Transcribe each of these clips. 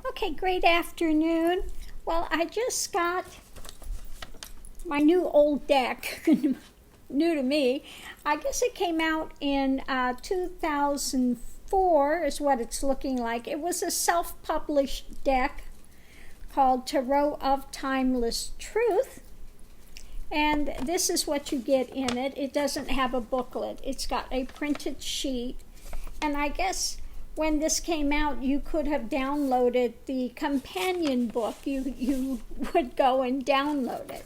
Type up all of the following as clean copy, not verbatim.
Okay, great afternoon. Well, I just got my new old deck, new to me. I guess it came out in 2004 is what it's looking like. It was a self-published deck called Tarot of Timeless Truth. And this is what you get in it. It doesn't have a booklet. It's got a printed sheet. And I guess when this came out, you could have downloaded the companion book. You would go and download it.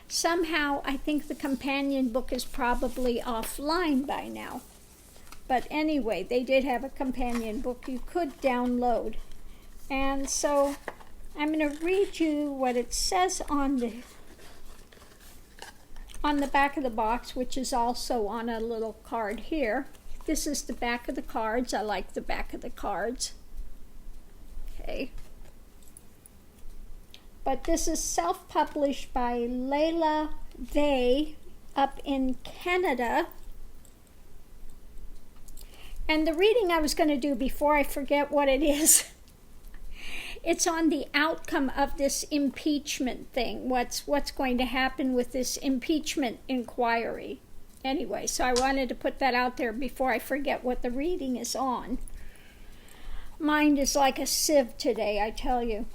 Somehow, I think the companion book is probably offline by now. But anyway, they did have a companion book you could download. And so I'm going to read you what it says on the back of the box, which is also on a little card here. This is the back of the cards. I like the back of the cards. Okay. But this is self-published by Layla Vay up in Canada. And the reading I was going to do before I forget what it is, it's on the outcome of this impeachment thing. What's going to happen with this impeachment inquiry. Anyway, so I wanted to put that out there before I forget what the reading is on. Mind is like a sieve today, I tell you.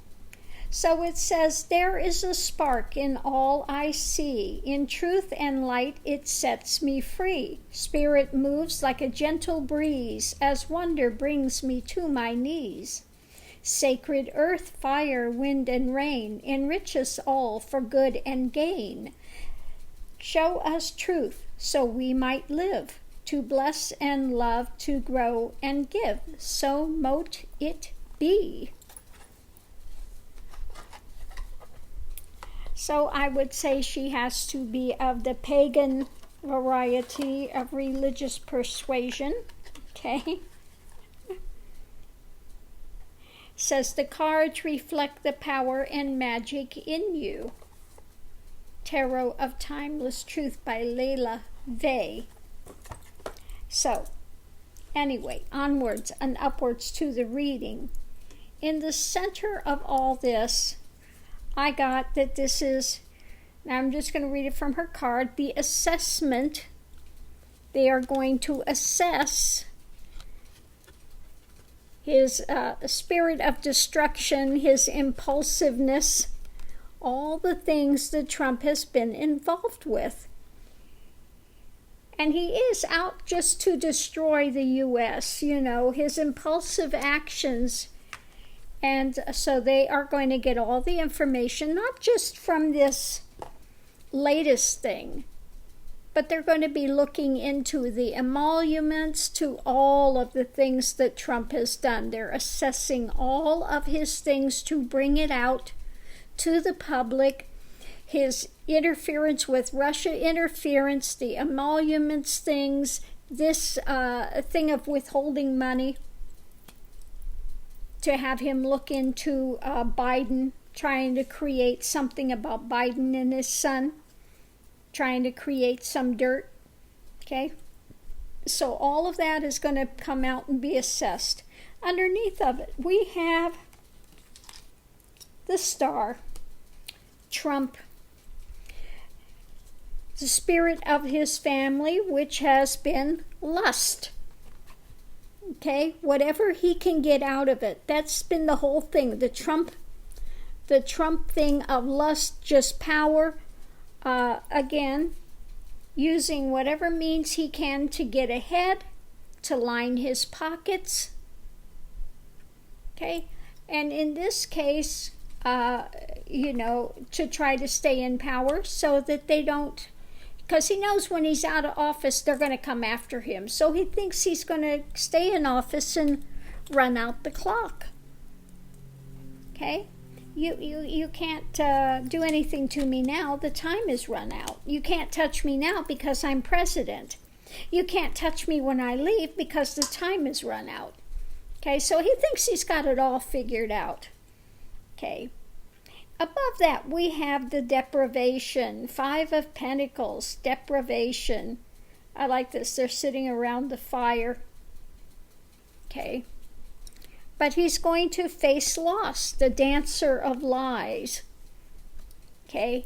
So it says, there is a spark in all I see. In truth and light it sets me free. Spirit moves like a gentle breeze, as wonder brings me to my knees. Sacred earth, fire, wind, and rain, enrich us all for good and gain. Show us truth, so we might live, to bless and love, to grow and give. So mote it be. So I would say she has to be of the pagan variety of religious persuasion. Okay. Says the cards reflect the power and magic in you. Tarot of Timeless Truth by Layla Vay. So, anyway, onwards and upwards to the reading. In the center of all this, I got that this is, now I'm just going to read it from her card, the assessment. They are going to assess his spirit of destruction, his impulsiveness, all the things that Trump has been involved with. And he is out just to destroy the U.S., his impulsive actions. And so they are going to get all the information, not just from this latest thing, but they're going to be looking into the emoluments to all of the things that Trump has done. They're assessing all of his things to bring it out to the public, his interference with Russia interference, the emoluments things, this thing of withholding money, to have him look into Biden, trying to create something about Biden and his son, trying to create some dirt, okay? So all of that is going to come out and be assessed. Underneath of it, we have the star, Trump, the spirit of his family, which has been lust. Okay, whatever he can get out of it. That's been the whole thing. The Trump thing of lust, just power. Again, using whatever means he can to get ahead, to line his pockets. Okay, and in this case, to try to stay in power so that they don't, because he knows when he's out of office, they're going to come after him. So he thinks he's going to stay in office and run out the clock. Okay? You can't do anything to me now. The time is run out. You can't touch me now because I'm president. You can't touch me when I leave because the time is run out. Okay? So he thinks he's got it all figured out. Okay? Above that, we have the deprivation. 5 of Pentacles, deprivation. I like this. They're sitting around the fire. Okay. But he's going to face loss, the dancer of lies. Okay?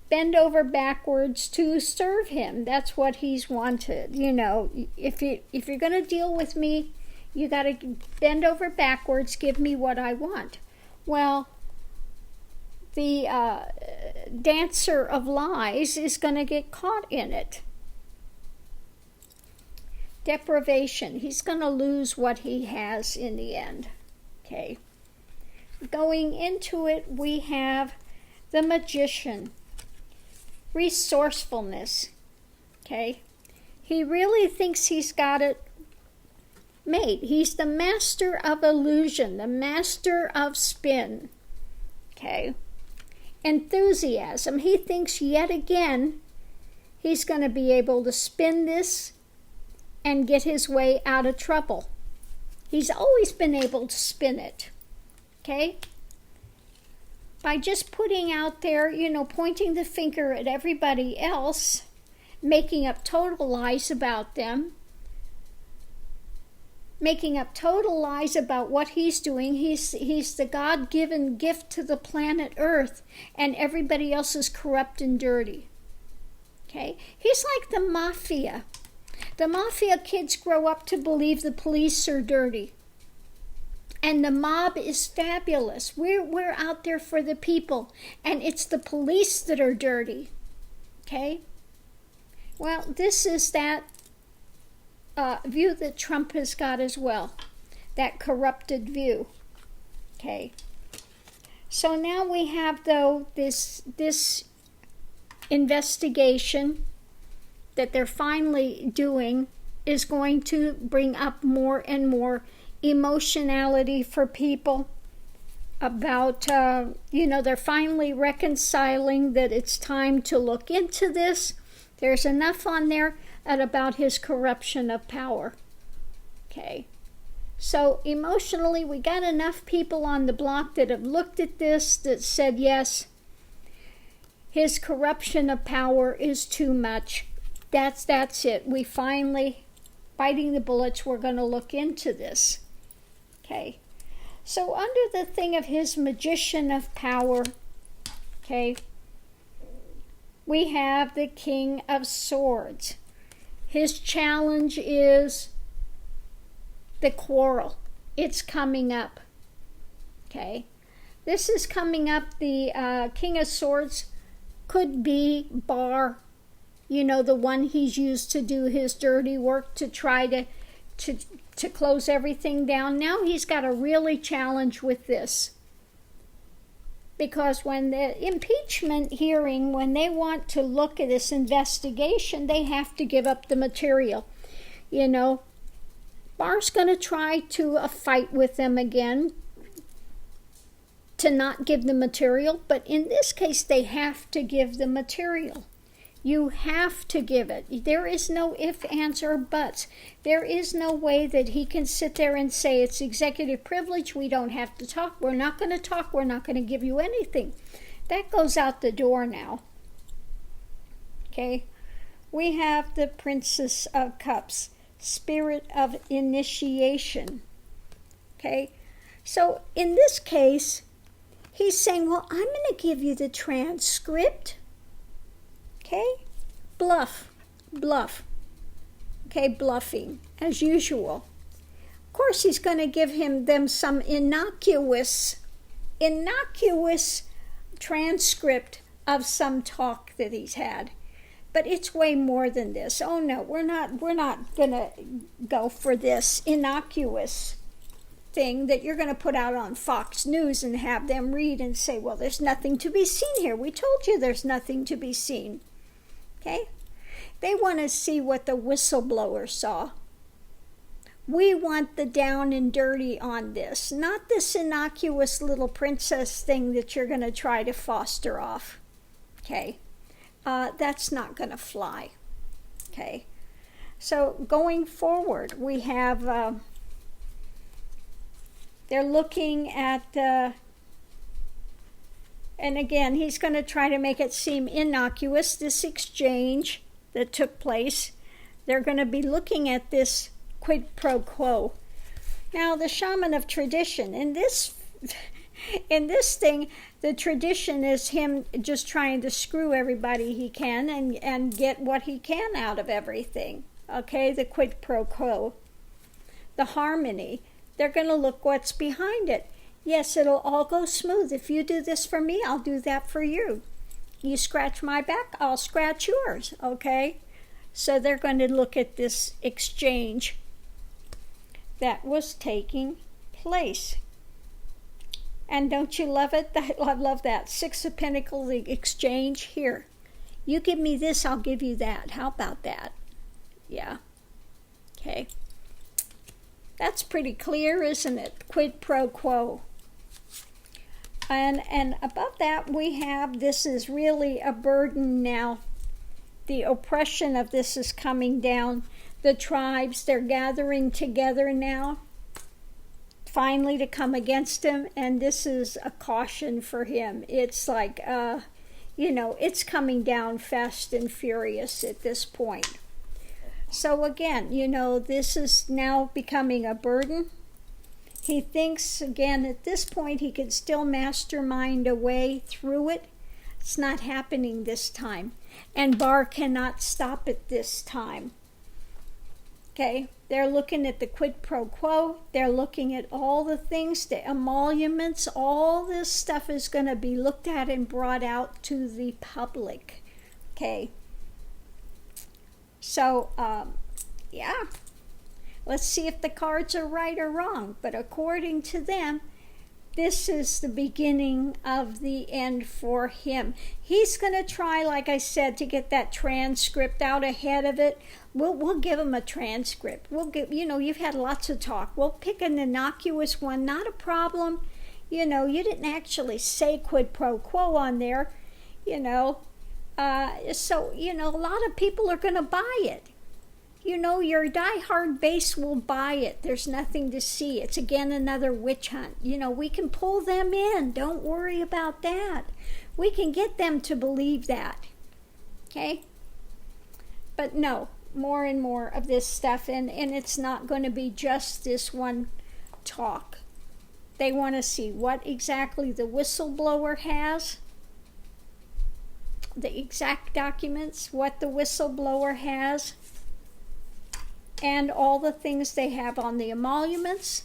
Bend over backwards to serve him. That's what he's wanted. You know, if you're going to deal with me, you got to bend over backwards, give me what I want. Well, the dancer of lies is going to get caught in it. Deprivation. He's going to lose what he has in the end. Okay. Going into it, we have the magician. Resourcefulness. Okay. He really thinks he's got it made. He's the master of illusion, the master of spin. Okay. Enthusiasm. He thinks yet again he's going to be able to spin this and get his way out of trouble. He's always been able to spin it, okay? By just putting out there, you know, pointing the finger at everybody else, making up total lies about them, making up total lies about what he's doing. He's the God-given gift to the planet Earth, and everybody else is corrupt and dirty, okay? He's like the mafia. The mafia kids grow up to believe the police are dirty. And the mob is fabulous. We're out there for the people. And it's the police that are dirty. Okay? Well, this is that view that Trump has got as well. That corrupted view. Okay? So now we have, though, this investigation that they're finally doing is going to bring up more and more emotionality for people about, they're finally reconciling that it's time to look into this. There's enough on there about his corruption of power. Okay. So emotionally, we got enough people on the block that have looked at this that said, yes, his corruption of power is too much. That's it. We finally, biting the bullets, we're going to look into this. Okay. So under the thing of his magician of power, okay, we have the King of Swords. His challenge is the quarrel. It's coming up. Okay. This is coming up. The King of Swords could be Barr. You know, the one he's used to do his dirty work to try to close everything down. Now he's got a really challenge with this. Because when the impeachment hearing, when they want to look at this investigation, they have to give up the material. You know, Barr's going to try to fight with them again to not give the material. But in this case, they have to give the material. You have to give it. There is no if, ands, or buts. There is no way that he can sit there and say it's executive privilege, we don't have to talk, we're not going to talk, we're not going to give you anything. That goes out the door now. Okay? We have the Princess of Cups, spirit of initiation. Okay? So in this case, he's saying, well, I'm going to give you the transcript. Okay? Bluff. Okay, bluffing, as usual. Of course, he's going to give them some innocuous transcript of some talk that he's had. But it's way more than this. Oh no, we're not going to go for this innocuous thing that you're going to put out on Fox News and have them read and say, well, there's nothing to be seen here. We told you there's nothing to be seen. Okay? They want to see what the whistleblower saw. We want the down and dirty on this, not this innocuous little princess thing that you're going to try to foster off. Okay? That's not going to fly. Okay? So going forward, we have, they're looking at, and again, he's going to try to make it seem innocuous, this exchange that took place. They're going to be looking at this quid pro quo. Now, the shaman of tradition, in this thing, the tradition is him just trying to screw everybody he can and get what he can out of everything. Okay, the quid pro quo. The harmony. They're going to look what's behind it. Yes, it'll all go smooth. If you do this for me, I'll do that for you. You scratch my back, I'll scratch yours. Okay? So they're going to look at this exchange that was taking place. And don't you love it? I love that. Six of Pentacles, the exchange. Here, you give me this, I'll give you that. How about that? Yeah. Okay. That's pretty clear, isn't it? Quid pro quo. And above that we have, this is really a burden now. The oppression of this is coming down. The tribes, they're gathering together now, finally to come against him, and this is a caution for him. It's like, it's coming down fast and furious at this point. So again, this is now becoming a burden. He thinks, again, at this point, he could still mastermind a way through it. It's not happening this time. And Barr cannot stop it this time. Okay, they're looking at the quid pro quo. They're looking at all the things, the emoluments. All this stuff is going to be looked at and brought out to the public. Okay. So, yeah. Let's see if the cards are right or wrong. But according to them, this is the beginning of the end for him. He's going to try, like I said, to get that transcript out ahead of it. We'll give him a transcript. We'll give, you've had lots of talk. We'll pick an innocuous one, not a problem. You didn't actually say quid pro quo on there, So, a lot of people are going to buy it. Your diehard base will buy it. There's nothing to see. It's again another witch hunt. We can pull them in. Don't worry about that. We can get them to believe that. Okay? But no, more and more of this stuff, and it's not going to be just this one talk. They want to see what exactly the whistleblower has, the exact documents, what the whistleblower has, and all the things they have on the emoluments,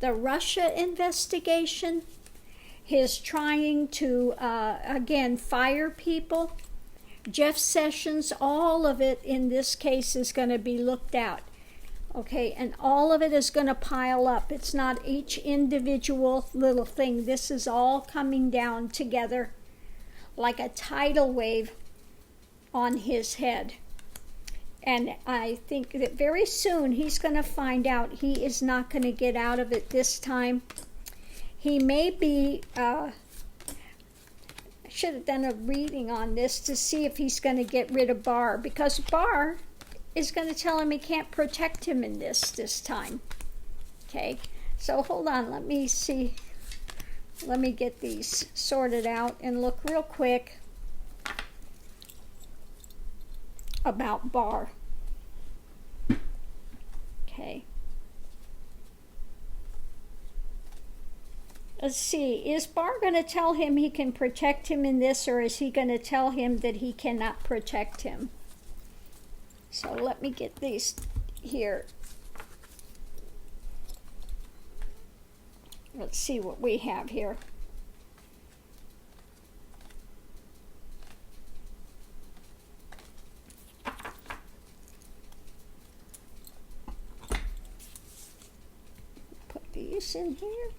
the Russia investigation, his trying to, again, fire people, Jeff Sessions, all of it in this case is going to be looked at. Okay, and all of it is going to pile up. It's not each individual little thing. This is all coming down together like a tidal wave on his head. And I think that very soon he's going to find out he is not going to get out of it this time. He may be, I should have done a reading on this to see if he's going to get rid of Barr, because Barr is going to tell him he can't protect him in this time. Okay, so hold on, let me see. Let me get these sorted out and look real quick about Barr. Okay. Let's see. Is Barr going to tell him he can protect him in this, or is he going to tell him that he cannot protect him? So let me get these here. Let's see what we have here. Put these in here.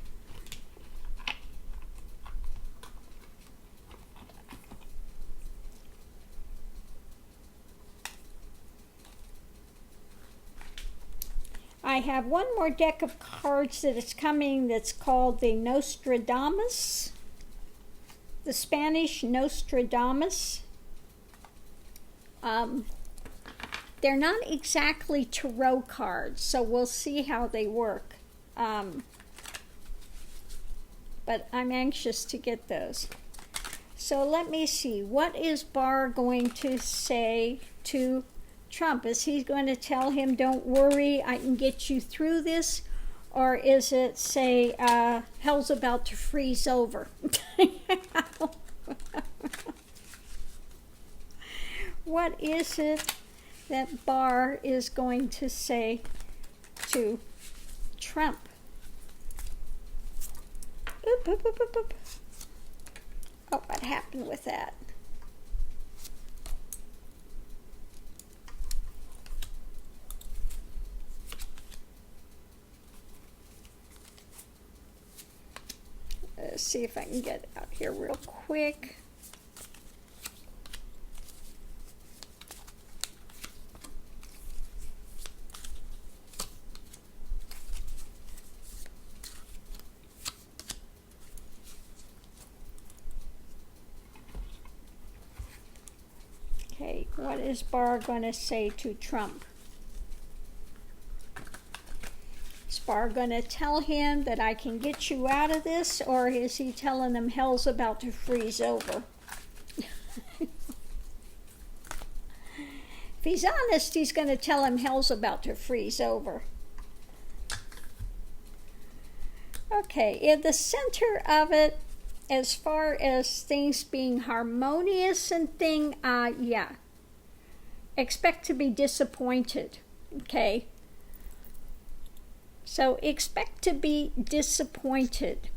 I have one more deck of cards that is coming that's called the Nostradamus, the Spanish Nostradamus. They're not exactly tarot cards, so we'll see how they work. But I'm anxious to get those. So let me see. What is Barr going to say to Trump? Is he going to tell him, don't worry, I can get you through this? Or is it, say, hell's about to freeze over? What is it that Barr is going to say to Trump? Oop, oop, oop, oop, oop. Oh, what happened with that? Let's see if I can get out here real quick. Okay, what is Barr going to say to Trump? Is Barr going to tell him that I can get you out of this, or is he telling him hell's about to freeze over? If he's honest, he's going to tell him hell's about to freeze over. Okay, in the center of it, as far as things being harmonious and yeah. Expect to be disappointed, okay? So expect to be disappointed.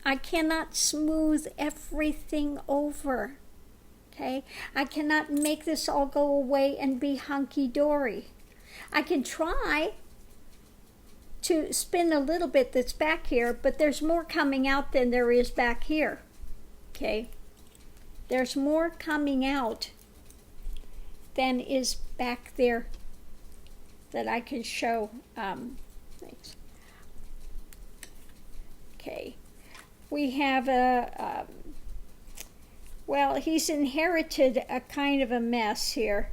I cannot smooth everything over, okay? I cannot make this all go away and be hunky-dory. I can try to spin a little bit that's back here, but there's more coming out than there is back here, okay? There's more coming out than is back there that I can show. Things. Okay, we have well, he's inherited a kind of a mess here,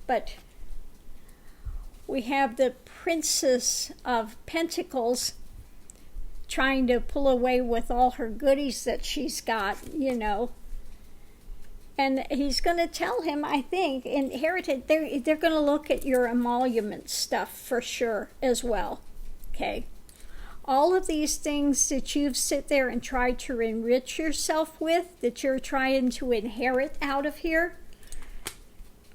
but we have the Princess of Pentacles trying to pull away with all her goodies that she's got, you know. And he's going to tell him, I think, inherited, they're going to look at your emolument stuff for sure as well, okay? All of these things that you've sit there and tried to enrich yourself with, that you're trying to inherit out of here,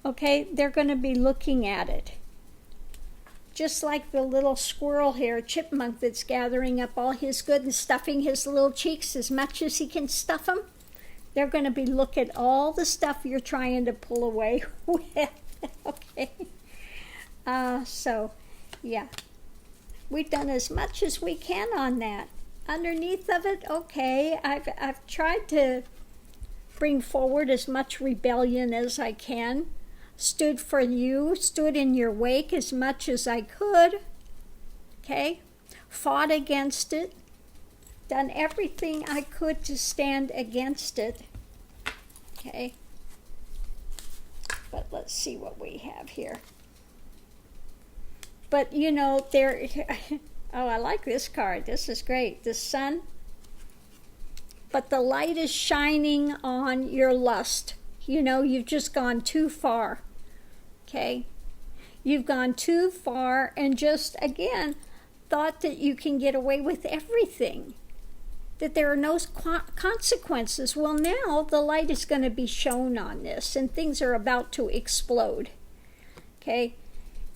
okay, they're going to be looking at it. Just like the little squirrel here, chipmunk, that's gathering up all his good and stuffing his little cheeks as much as he can stuff them. They're going to be looking at all the stuff you're trying to pull away with, okay? So, yeah. We've done as much as we can on that. Underneath of it, okay, I've tried to bring forward as much rebellion as I can. Stood for you, stood in your wake as much as I could, okay? Fought against it. Done everything I could to stand against it, okay? But let's see what we have here. But, you know, there, oh, I like this card. This is great. The sun. But the light is shining on your lust. You know, you've just gone too far, okay? You've gone too far and just, again, thought that you can get away with everything, that there are no consequences. Well, now the light is going to be shown on this, and things are about to explode, okay?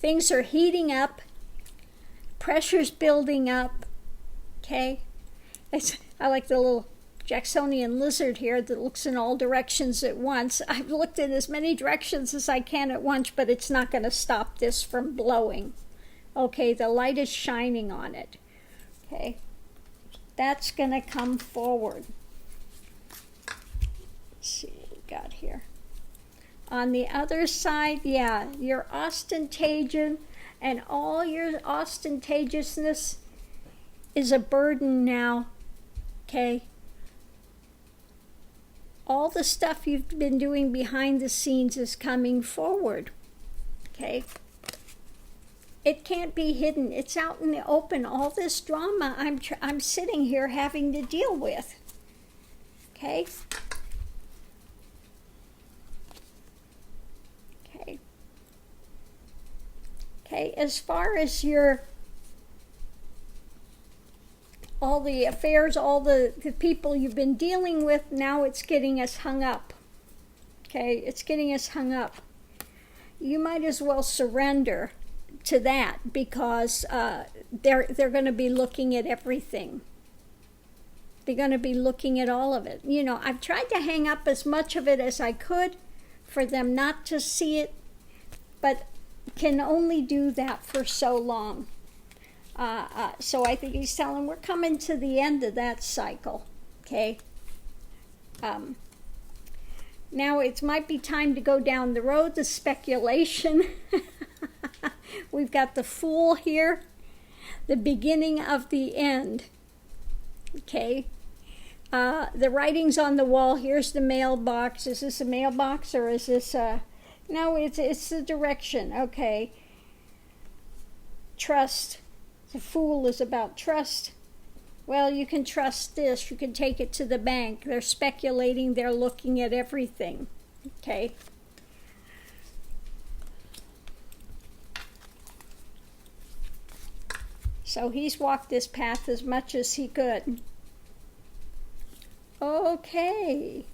Things are heating up, pressure's building up, okay? I like the little Jacksonian lizard here that looks in all directions at once. I've looked in as many directions as I can at once, but it's not going to stop this from blowing. Okay, the light is shining on it. Okay, that's going to come forward. Let's see what we got here. On the other side, yeah, your ostentation and all your ostentatiousness is a burden now, okay? All the stuff you've been doing behind the scenes is coming forward, okay? It can't be hidden. It's out in the open. All this drama I'm sitting here having to deal with, okay? Okay, as far as your all the affairs, all the people you've been dealing with, now it's getting us hung up. Okay, it's getting us hung up. You might as well surrender to that, because they're going to be looking at everything. They're going to be looking at all of it. You know, I've tried to hang up as much of it as I could for them not to see it, but can only do that for so long. So I think he's telling, we're coming to the end of that cycle, okay? Now it might be time to go down the road to speculation. We've got the Fool here, the beginning of the end, okay? The writing's on the wall. Here's the mailbox. Is this a mailbox, or is this a... No, it's the direction, okay? Trust. The Fool is about trust. Well, you can trust this. You can take it to the bank. They're speculating. They're looking at everything, okay? So he's walked this path as much as he could. Okay.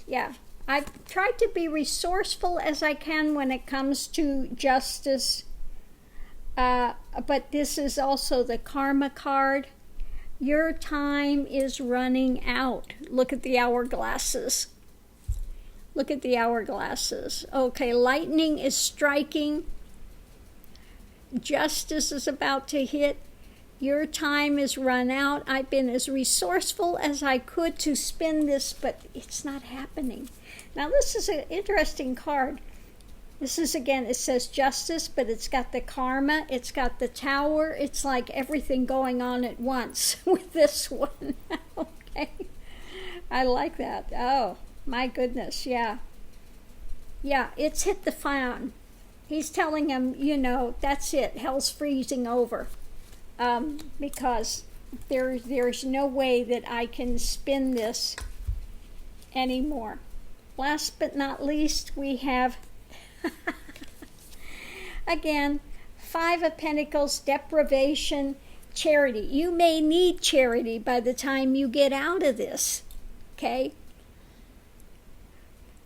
Yeah, I've tried to be resourceful as I can when it comes to justice, but this is also the karma card. Your time is running out. Look at the hourglasses. Look at the hourglasses. Okay, lightning is striking. Justice is about to hit. Your time is run out. I've been as resourceful as I could to spin this, but it's not happening. Now, this is an interesting card. This is, again, it says justice, but it's got the karma, it's got the tower. It's like everything going on at once with this one. Okay. I like that. Oh, my goodness, yeah. Yeah, it's hit the fan. He's telling him, you know, that's it. Hell's freezing over. Because there's no way that I can spin this anymore. Last but not least, we have, again, 5 of Pentacles, deprivation, charity. You may need charity by the time you get out of this, okay?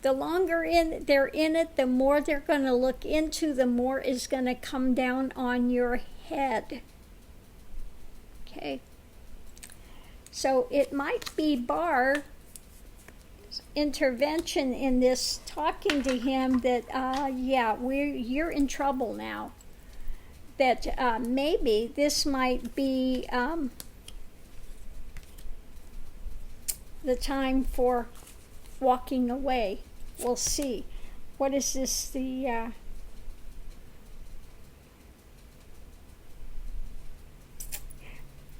The longer they're in it, the more they're going to look into, the more is going to come down on your head. Okay, so it might be Barr's intervention in this, talking to him that, yeah, you're in trouble now. That maybe this might be the time for walking away. We'll see. What is this?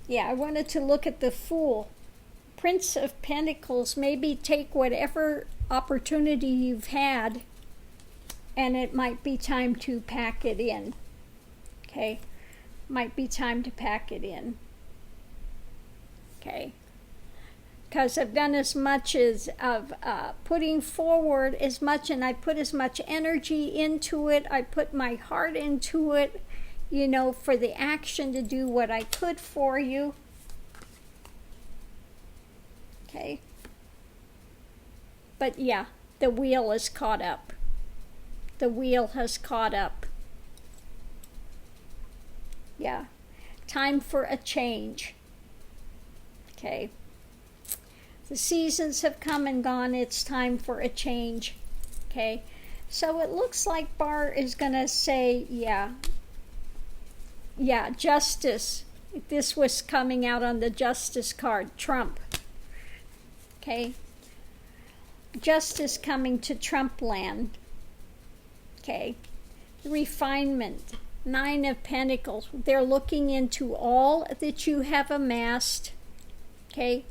Yeah, I wanted to look at the Fool. Prince of Pentacles, maybe take whatever opportunity you've had, and it might be time to pack it in. Okay? Might be time to pack it in. Okay? Because I've done as much as of putting forward as much, and I put as much energy into it. I put my heart into it, you know, for the action to do what I could for you. Okay. But yeah, the wheel is caught up. The wheel has caught up. Yeah. Time for a change. Okay. The seasons have come and gone. It's time for a change. Okay. So it looks like Barr is going to say, yeah, justice. This was coming out on the justice card. Trump. Okay. Justice coming to Trump land. Okay. Refinement. 9 of Pentacles. They're looking into all that you have amassed. Okay.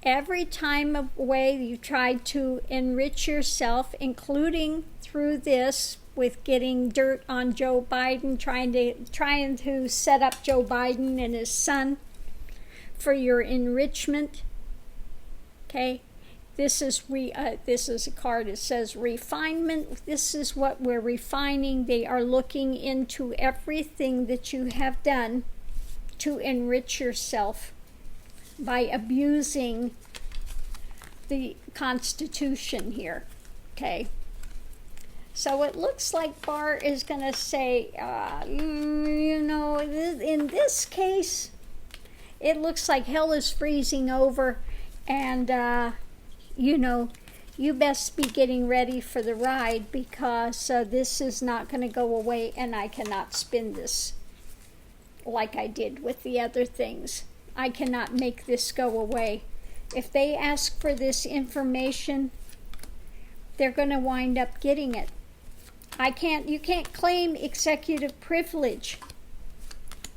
Every time of way you tried to enrich yourself, including through this, with getting dirt on Joe Biden, trying to set up Joe Biden and his son for your enrichment. Okay? This is a card. It says refinement. This is what we're refining. They are looking into everything that you have done to enrich yourself by abusing the Constitution here. Okay. So it looks like Barr is going to say, in this case, it looks like hell is freezing over, and you best be getting ready for the ride, because this is not going to go away, and I cannot spin this like I did with the other things. I cannot make this go away. If they ask for this information, they're going to wind up getting it. You can't claim executive privilege.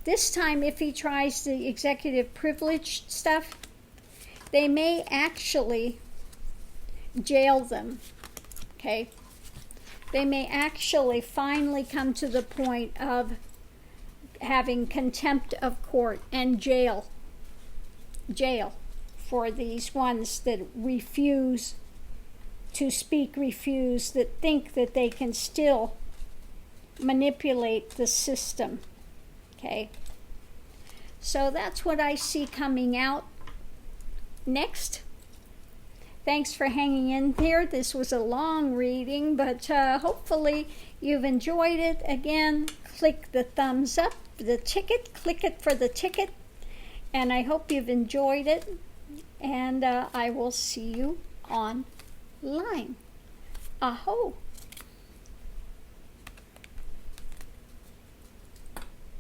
This time, if he tries the executive privilege stuff, they may actually jail them, okay? They may actually finally come to the point of having contempt of court and jail for these ones that refuse to speak, that think that they can still manipulate the system, okay? So that's what I see coming out next. Thanks for hanging in here. This was a long reading, but hopefully you've enjoyed it. Again, click the thumbs up, the ticket, click it for the ticket, and I hope you've enjoyed it, and I will see you online. Aho!